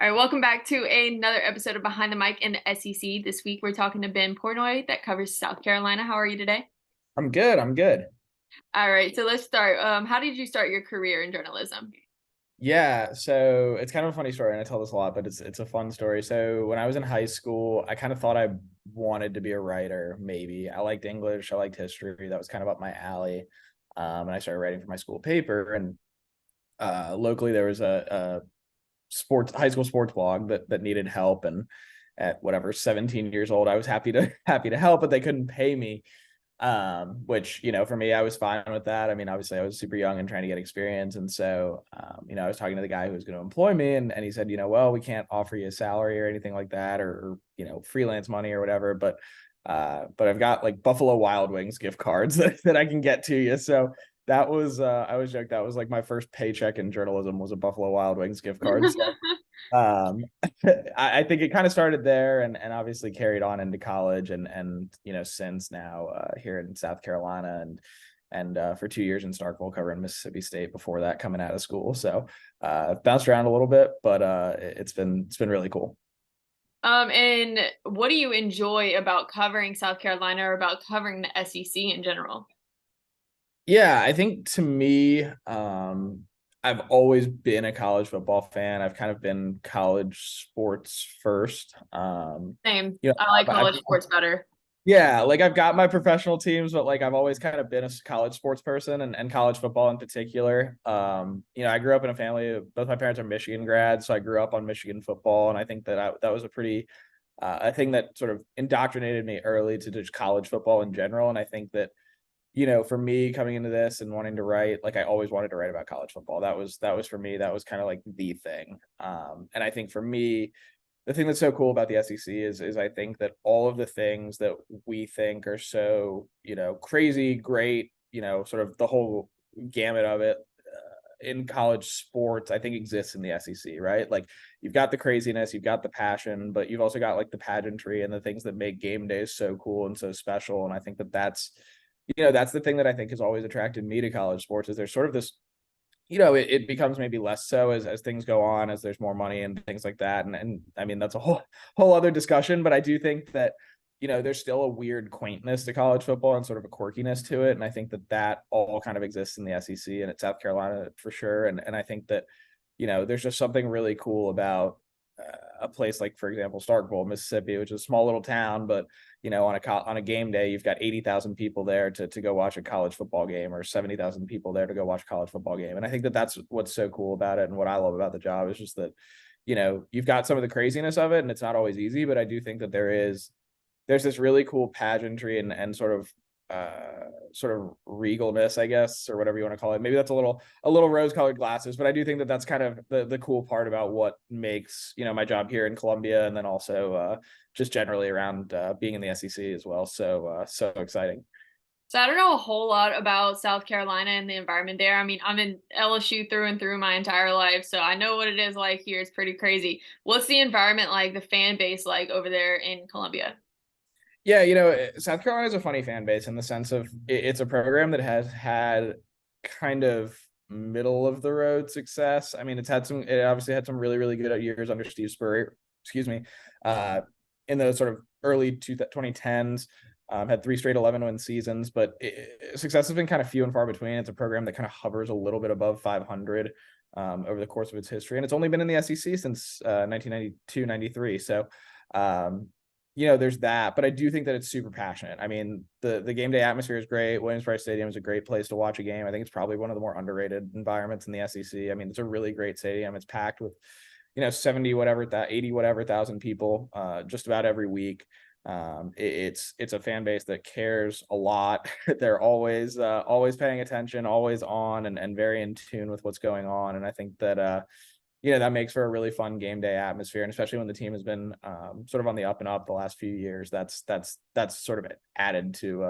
All right, welcome back to another episode of Behind the Mic in the SEC. This week we're talking to Ben Portnoy that covers South Carolina. How are you today? I'm good. I'm good. All right, so let's start. How did you start your career in journalism? Yeah, so it's kind of a funny story, and I tell this a lot, but it's a fun story. So when I was in high school, I kind of thought I wanted to be a writer, maybe. I liked English, I liked history. That was kind of up my alley. And I started writing for my school paper. And locally there was a sports high school sports blog that needed help. And at whatever 17 years old, I was happy to help, but they couldn't pay me. Which, for me, I was fine with that. I mean, obviously I was super young and trying to get experience. And so, I was talking to the guy who was going to employ me, and he said, well, we can't offer you a salary or anything like that, or freelance money or whatever, but I've got like Buffalo Wild Wings gift cards that I can get to you. So that was, I always joke, that was like my first paycheck in journalism was a Buffalo Wild Wings gift card. So um I think it kind of started there, and obviously carried on into college, and since now here in South Carolina, and for 2 years in Starkville covering Mississippi State before that, coming out of school. So bounced around a little bit, but it's been really cool. And what do you enjoy about covering South Carolina or about covering the SEC in general? Yeah, I think to me, I've always been a college football fan. I've kind of been college sports first. Same. You know, I like I've college sports better. Yeah, like I've got my professional teams, but like I've always kind of been a college sports person, and college football in particular. I grew up in a family, both my parents are Michigan grads, so I grew up on Michigan football, and I think that was a thing that sort of indoctrinated me early to just college football in general. And I think that, for me coming into this and wanting to write, like I always wanted to write about college football. That was for me, that was kind of like the thing. And I think for me, the thing that's so cool about the SEC is I think that all of the things that we think are so, crazy, great, sort of the whole gamut of it in college sports, I think exists in the SEC, right? Like you've got the craziness, you've got the passion, but you've also got like the pageantry and the things that make game days so cool and so special. And I think that's the thing that I think has always attracted me to college sports, is there's sort of this, it becomes maybe less so as things go on, as there's more money and things like that. And I mean, that's a whole other discussion, but I do think that, there's still a weird quaintness to college football and sort of a quirkiness to it. And I think that all kind of exists in the SEC and at South Carolina for sure. And I think that, there's just something really cool about a place like, for example, Starkville, Mississippi, which is a small little town, but on a game day, you've got 80,000 people there to go watch a college football game, or 70,000 people there to go watch a college football game. And I think that that's what's so cool about it, and what I love about the job is just that, you've got some of the craziness of it, and it's not always easy, but I do think that there's this really cool pageantry and sort of regalness, I guess, or whatever you want to call it. Maybe that's a little rose-colored glasses, but I do think that that's kind of the cool part about what makes, my job here in Columbia, and then also just generally around being in the SEC as well. So exciting. So I don't know a whole lot about South Carolina and the environment there. I mean, I'm in LSU through and through my entire life, so I know what it is like here. It's pretty crazy. What's the environment like, the fan base like over there in Columbia? Yeah, South Carolina is a funny fan base in the sense of it's a program that has had kind of middle of the road success. I mean, it obviously had some really, really good years under Steve Spurrier, excuse me, uh, in the sort of early 2010s. Had three straight 11-win seasons, but success has been kind of few and far between. It's a program that kind of hovers a little bit above 500 over the course of its history, and it's only been in the SEC since 1992, 93. So, um, there's that, but I do think that it's super passionate. I mean, the game day atmosphere is great. Williams-Brice Stadium is a great place to watch a game. I think it's probably one of the more underrated environments in the SEC. I mean, it's a really great stadium. It's packed with, 70 whatever, 80 whatever thousand people just about every week. It's a fan base that cares a lot. They're always paying attention, always on, and very in tune with what's going on. And I think that that makes for a really fun game day atmosphere, and especially when the team has been sort of on the up and up the last few years, that's sort of added to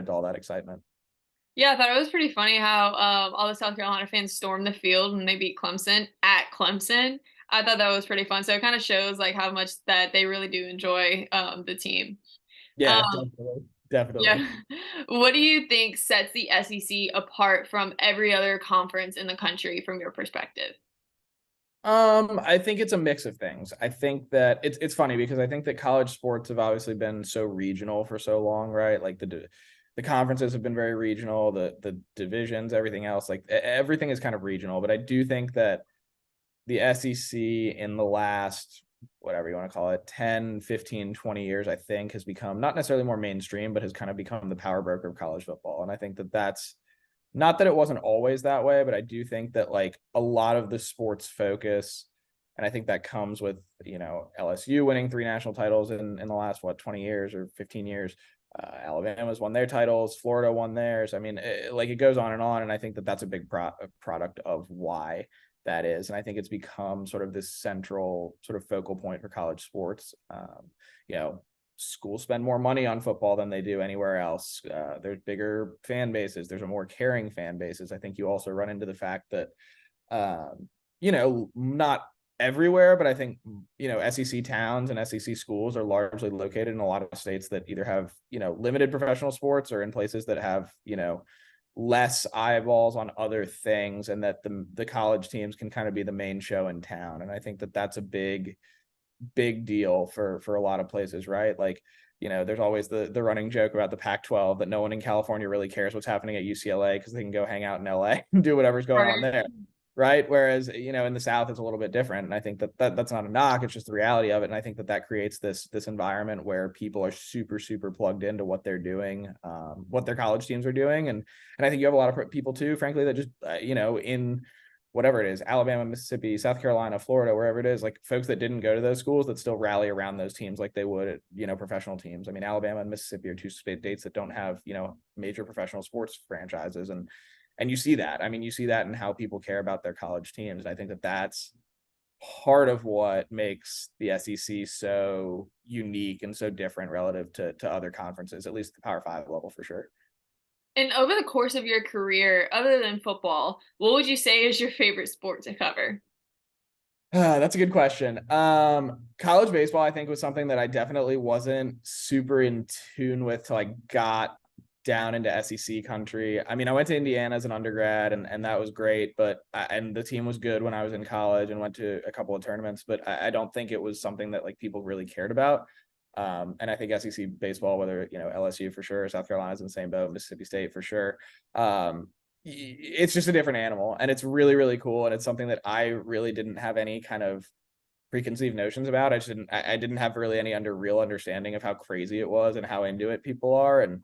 all that excitement. Yeah, I thought it was pretty funny how all the South Carolina fans stormed the field when they beat Clemson at Clemson. I thought that was pretty fun. So it kind of shows like how much that they really do enjoy the team. Yeah, Um, definitely, definitely. yeah. What do you think sets the SEC apart from every other conference in the country from your perspective? I think it's a mix of things. I think that it's funny because I think that college sports have obviously been so regional for so long, right? Like the conferences have been very regional, the divisions, everything else, like everything is kind of regional. But I do think that the SEC in the last, whatever you want to call it, 10, 15, 20 years, I think has become not necessarily more mainstream, but has kind of become the power broker of college football. And I think that that's not that it wasn't always that way, but I do think that like a lot of the sports focus, and I think that comes with, LSU winning 3 national titles in the last, 20 years or 15 years. Alabama's won their titles, Florida won theirs. I mean, like it goes on and on. And I think that that's a big product of why that is. And I think it's become sort of this central sort of focal point for college sports. You know, Schools spend more money on football than they do anywhere else. There's bigger fan bases. There's a more caring fan bases. I think you also run into the fact that, not everywhere, but I think, SEC towns and SEC schools are largely located in a lot of states that either have, limited professional sports or in places that have, less eyeballs on other things, and that the college teams can kind of be the main show in town. And I think that that's a big deal for a lot of places, right? Like, there's always the running joke about the Pac-12 that no one in California really cares what's happening at UCLA because they can go hang out in LA and do whatever's going on Right. there. Right. Whereas, in the South, it's a little bit different. And I think that's not a knock. It's just the reality of it. And I think that creates this environment where people are super, super plugged into what they're doing, what their college teams are doing. And I think you have a lot of people too, frankly, that just, in whatever it is, Alabama, Mississippi, South Carolina, Florida, wherever it is, like folks that didn't go to those schools that still rally around those teams like they would at, professional teams. I mean, Alabama and Mississippi are two states that don't have, major professional sports franchises. And you see that. I mean, you see that in how people care about their college teams. And I think that that's part of what makes the SEC so unique and so different relative to other conferences, at least the Power Five level for sure. And over the course of your career, other than football, what would you say is your favorite sport to cover? That's a good question. College baseball, I think, was something that I definitely wasn't super in tune with till I got down into SEC country. I mean, I went to Indiana as an undergrad, and that was great, but and the team was good when I was in college and went to a couple of tournaments, but I don't think it was something that like people really cared about. And I think SEC baseball, whether LSU for sure, South Carolina's in the same boat, Mississippi State for sure. It's just a different animal, and it's really, really cool, and it's something that I really didn't have any kind of preconceived notions about. I didn't have really any real understanding of how crazy it was and how into it people are. And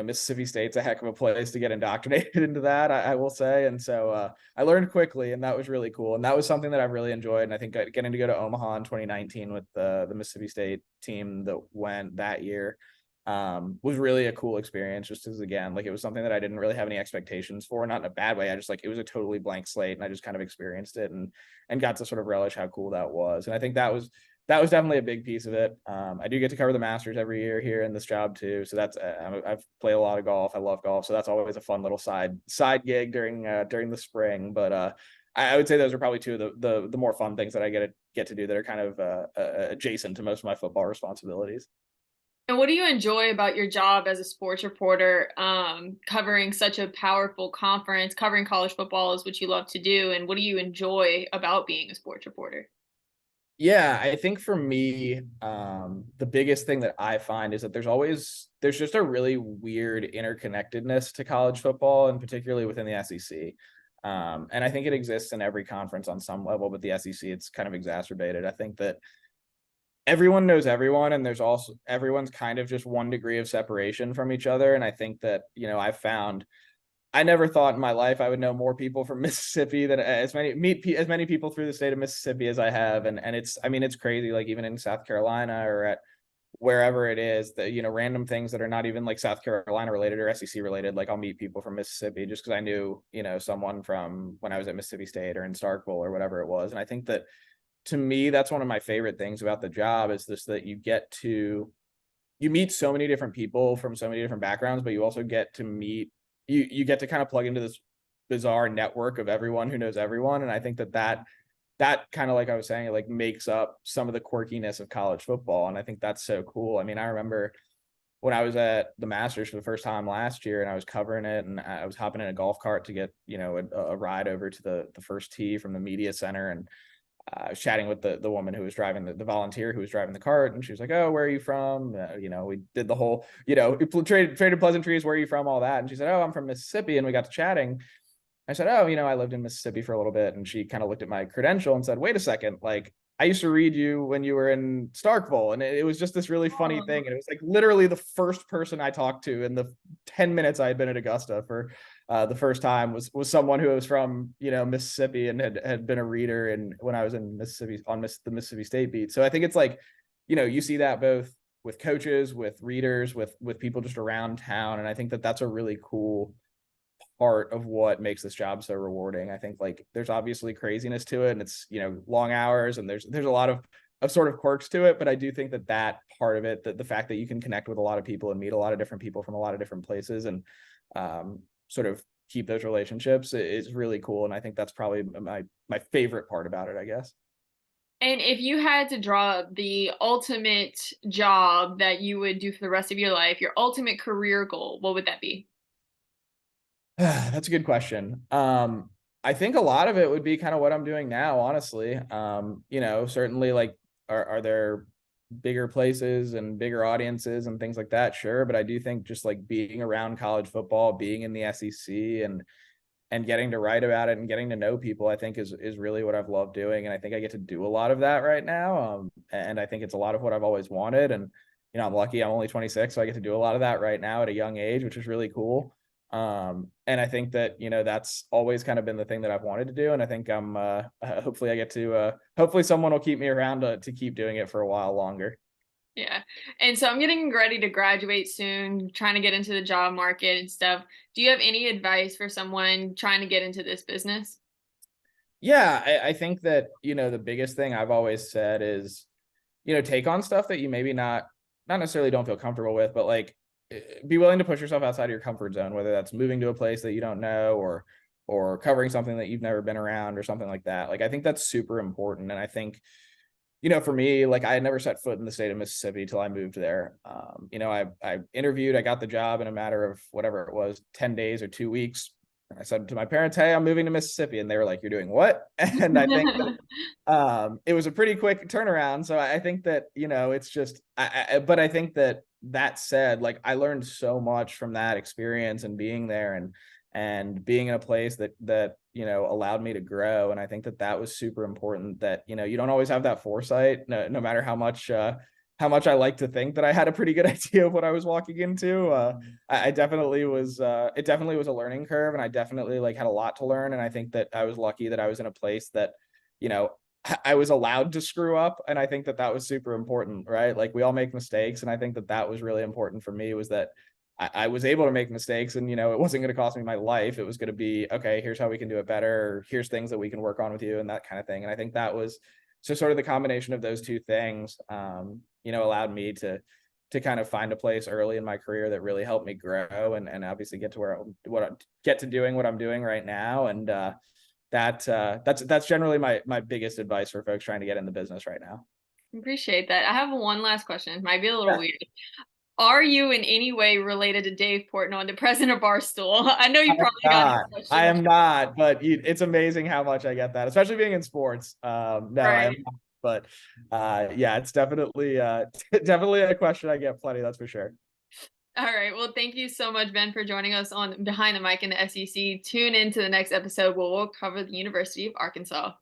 Mississippi State's a heck of a place to get indoctrinated into that, I will say. And so I learned quickly, and that was really cool. And that was something that I really enjoyed. And I think getting to go to Omaha in 2019 with the Mississippi State team that went that year was really a cool experience. Just as, again, like it was something that I didn't really have any expectations for, not in a bad way. I just, like, it was a totally blank slate, and I just kind of experienced it and got to sort of relish how cool that was. And I think that was definitely a big piece of it. I do get to cover the Masters every year here in this job too, so that's I've played a lot of golf. I love golf, so that's always a fun little side gig during the spring. But I would say those are probably two of the more fun things that I get to do that are kind of adjacent to most of my football responsibilities. And what do you enjoy about your job as a sports reporter, covering such a powerful conference, covering college football is what you love to do, and what do you enjoy about being a sports reporter? Yeah, I think for me, the biggest thing that I find is that there's just a really weird interconnectedness to college football, and particularly within the SEC. And I think it exists in every conference on some level, but the SEC, it's kind of exacerbated. I think that everyone knows everyone, and there's also everyone's kind of just one degree of separation from each other. And I think that, I've found I never thought in my life I would know more people from Mississippi than meet as many people through the state of Mississippi as I have. And it's, I mean, it's crazy. Like even in South Carolina or at wherever it is, that, random things that are not even like South Carolina related or SEC related. Like I'll meet people from Mississippi just because I knew, someone from when I was at Mississippi State or in Starkville or whatever it was. And I think that, to me, that's one of my favorite things about the job, is this, that you meet so many different people from so many different backgrounds, but you also get to meet you get to kind of plug into this bizarre network of everyone who knows everyone. And I think that kind of, like I was saying, it like makes up some of the quirkiness of college football. And I think that's so cool. I mean, I remember when I was at the Masters for the first time last year, and I was covering it, and I was hopping in a golf cart to get, a ride over to the first tee from the media center. And I was chatting with the woman who was driving the volunteer who was driving the cart, and she was like, "Oh, where are you from?" We did the whole, we traded pleasantries. Where are you from? All that, and she said, "Oh, I'm from Mississippi," and we got to chatting. I said, "Oh, I lived in Mississippi for a little bit," and she kind of looked at my credential and said, "Wait a second, like I used to read you when you were in Starkville," and it was just this really funny Oh, thing, and it was like literally the first person I talked to in the 10 minutes I had been at Augusta for the first time was someone who was from Mississippi and had been a reader and when I was in Mississippi on the Mississippi State beat. So I think it's like you see that both with coaches, with readers, with people just around town, and I think that that's a really cool part of what makes this job so rewarding. I think like there's obviously craziness to it and it's long hours and there's a lot of sort of quirks to it, but I do think that that part of it, that the fact that you can connect with a lot of people and meet a lot of different people from a lot of different places and sort of keep those relationships is really cool. And I think that's probably my favorite part about it, I guess. and if you had to draw up the ultimate job that you would do for the rest of your life, your ultimate career goal, what would that be? That's a good question. I think a lot of it would be kind of what I'm doing now, honestly. Certainly like are there bigger places and bigger audiences and things like that? Sure. But I do think just like being around college football, being in the SEC and getting to write about it and getting to know people, I think is really what I've loved doing. And I think I get to do a lot of that right now. And I think it's a lot of what I've always wanted. And, I'm lucky I'm only 26, so I get to do a lot of that right now at a young age, which is really cool. And I think that, that's always kind of been the thing that I've wanted to do. And I think I'm, hopefully I get to, hopefully someone will keep me around to keep doing it for a while longer. Yeah. And so I'm getting ready to graduate soon, trying to get into the job market and stuff. Do you have any advice for someone trying to get into this business? Yeah. I think that, the biggest thing I've always said is, take on stuff that you maybe not necessarily don't feel comfortable with, but like be willing to push yourself outside of your comfort zone, whether that's moving to a place that you don't know or covering something that you've never been around or something like that. Like I think that's super important. And I think, for me, like I had never set foot in the state of Mississippi till I moved there. I interviewed, I got the job in a matter of whatever it was, 10 days or 2 weeks. And I said to my parents, "Hey, I'm moving to Mississippi." And they were like, "You're doing what?" And I think that it was a pretty quick turnaround. So I think that, it's just, but I think that said, like I learned so much from that experience and being there and being in a place that allowed me to grow. And I think that was super important, that you don't always have that foresight, no matter how much I like to think that I had a pretty good idea of what I was walking into. I definitely was it definitely was a learning curve, and I definitely like had a lot to learn. And I think that I was lucky that I was in a place that you know I was allowed to screw up, and I think that was super important, right? Like we all make mistakes, and I think that was really important for me, was that I was able to make mistakes, and it wasn't going to cost me my life. It was going to be, okay, here's how we can do it better. Here's things that we can work on with you, and that kind of thing. And I think that was so sort of the combination of those two things, allowed me to kind of find a place early in my career that really helped me grow and obviously get to get to doing what I'm doing right now. And that's generally my biggest advice for folks trying to get in the business right now. Appreciate that. I have one last question. Might be a little Yeah. weird. Are you in any way related to Dave Portnoy, the president of Barstool? I know you probably got this I question. am not, but it's amazing how much I get that, especially being in sports. No, I am Right. not, but yeah, it's definitely definitely a question I get plenty, that's for sure. All right. Well, thank you so much, Ben, for joining us on Behind the Mic in the SEC. Tune in to the next episode where we'll cover the University of Arkansas.